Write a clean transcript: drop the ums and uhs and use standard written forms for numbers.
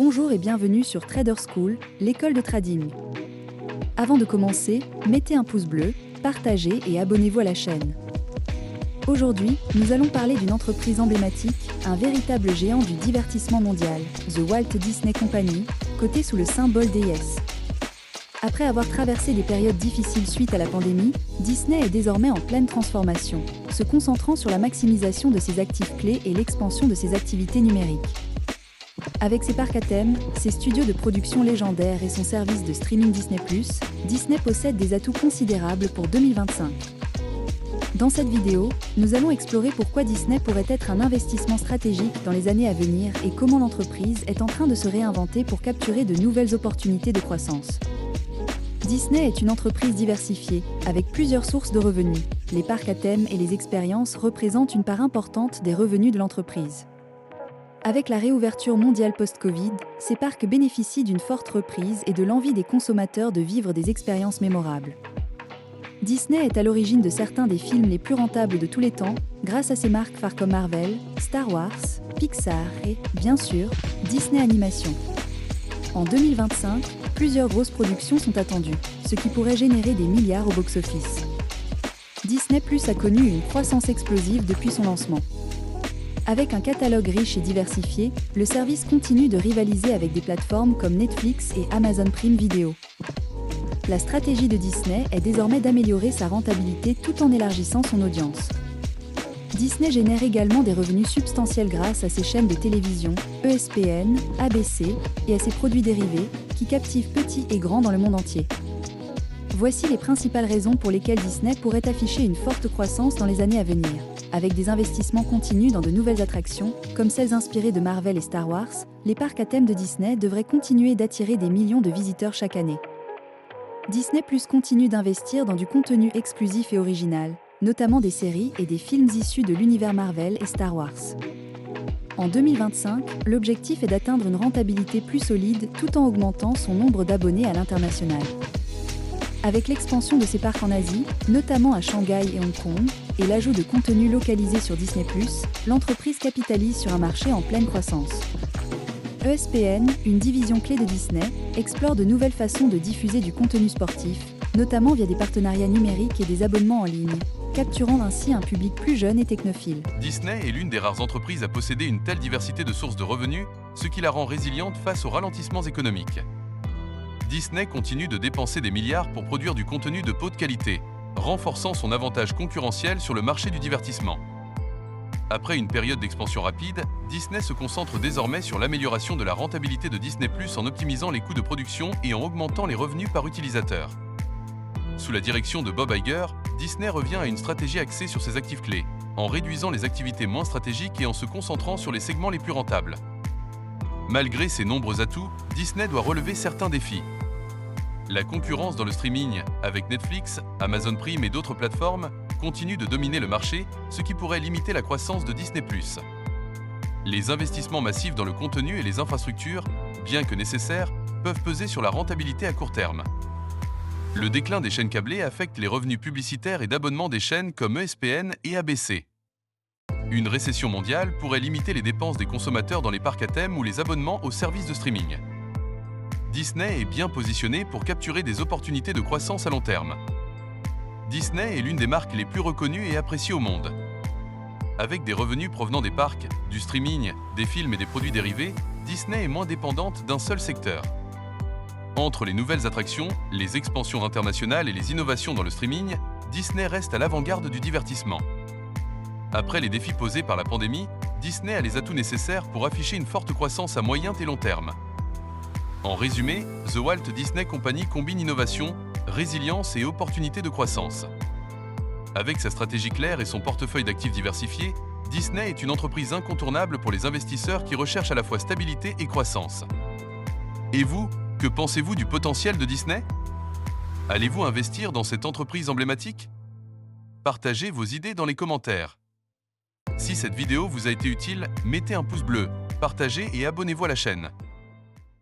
Bonjour et bienvenue sur Trader School, l'école de trading. Avant de commencer, mettez un pouce bleu, partagez et abonnez-vous à la chaîne. Aujourd'hui, nous allons parler d'une entreprise emblématique, un véritable géant du divertissement mondial, The Walt Disney Company, cotée sous le symbole DIS. Après avoir traversé des périodes difficiles suite à la pandémie, Disney est désormais en pleine transformation, se concentrant sur la maximisation de ses actifs clés et l'expansion de ses activités numériques. Avec ses parcs à thème, ses studios de production légendaires et son service de streaming Disney+, Disney possède des atouts considérables pour 2025. Dans cette vidéo, nous allons explorer pourquoi Disney pourrait être un investissement stratégique dans les années à venir et comment l'entreprise est en train de se réinventer pour capturer de nouvelles opportunités de croissance. Disney est une entreprise diversifiée, avec plusieurs sources de revenus. Les parcs à thème et les expériences représentent une part importante des revenus de l'entreprise. Avec la réouverture mondiale post-Covid, ces parcs bénéficient d'une forte reprise et de l'envie des consommateurs de vivre des expériences mémorables. Disney est à l'origine de certains des films les plus rentables de tous les temps, grâce à ses marques phares comme Marvel, Star Wars, Pixar et, bien sûr, Disney Animation. En 2025, plusieurs grosses productions sont attendues, ce qui pourrait générer des milliards au box-office. Disney+ a connu une croissance explosive depuis son lancement. Avec un catalogue riche et diversifié, le service continue de rivaliser avec des plateformes comme Netflix et Amazon Prime Video. La stratégie de Disney est désormais d'améliorer sa rentabilité tout en élargissant son audience. Disney génère également des revenus substantiels grâce à ses chaînes de télévision, ESPN, ABC et à ses produits dérivés, qui captivent petits et grands dans le monde entier. Voici les principales raisons pour lesquelles Disney pourrait afficher une forte croissance dans les années à venir. Avec des investissements continus dans de nouvelles attractions, comme celles inspirées de Marvel et Star Wars, les parcs à thème de Disney devraient continuer d'attirer des millions de visiteurs chaque année. Disney+ continue d'investir dans du contenu exclusif et original, notamment des séries et des films issus de l'univers Marvel et Star Wars. En 2025, l'objectif est d'atteindre une rentabilité plus solide tout en augmentant son nombre d'abonnés à l'international. Avec l'expansion de ses parcs en Asie, notamment à Shanghai et Hong Kong, et l'ajout de contenus localisés sur Disney+, l'entreprise capitalise sur un marché en pleine croissance. ESPN, une division clé de Disney, explore de nouvelles façons de diffuser du contenu sportif, notamment via des partenariats numériques et des abonnements en ligne, capturant ainsi un public plus jeune et technophile. Disney est l'une des rares entreprises à posséder une telle diversité de sources de revenus, ce qui la rend résiliente face aux ralentissements économiques. Disney continue de dépenser des milliards pour produire du contenu de haute qualité, renforçant son avantage concurrentiel sur le marché du divertissement. Après une période d'expansion rapide, Disney se concentre désormais sur l'amélioration de la rentabilité de Disney+ en optimisant les coûts de production et en augmentant les revenus par utilisateur. Sous la direction de Bob Iger, Disney revient à une stratégie axée sur ses actifs clés, en réduisant les activités moins stratégiques et en se concentrant sur les segments les plus rentables. Malgré ses nombreux atouts, Disney doit relever certains défis. La concurrence dans le streaming, avec Netflix, Amazon Prime et d'autres plateformes, continue de dominer le marché, ce qui pourrait limiter la croissance de Disney+. Les investissements massifs dans le contenu et les infrastructures, bien que nécessaires, peuvent peser sur la rentabilité à court terme. Le déclin des chaînes câblées affecte les revenus publicitaires et d'abonnement des chaînes comme ESPN et ABC. Une récession mondiale pourrait limiter les dépenses des consommateurs dans les parcs à thème ou les abonnements aux services de streaming. Disney est bien positionné pour capturer des opportunités de croissance à long terme. Disney est l'une des marques les plus reconnues et appréciées au monde. Avec des revenus provenant des parcs, du streaming, des films et des produits dérivés, Disney est moins dépendante d'un seul secteur. Entre les nouvelles attractions, les expansions internationales et les innovations dans le streaming, Disney reste à l'avant-garde du divertissement. Après les défis posés par la pandémie, Disney a les atouts nécessaires pour afficher une forte croissance à moyen et long terme. En résumé, The Walt Disney Company combine innovation, résilience et opportunités de croissance. Avec sa stratégie claire et son portefeuille d'actifs diversifié, Disney est une entreprise incontournable pour les investisseurs qui recherchent à la fois stabilité et croissance. Et vous, que pensez-vous du potentiel de Disney ? Allez-vous investir dans cette entreprise emblématique ? Partagez vos idées dans les commentaires. Si cette vidéo vous a été utile, mettez un pouce bleu, partagez et abonnez-vous à la chaîne.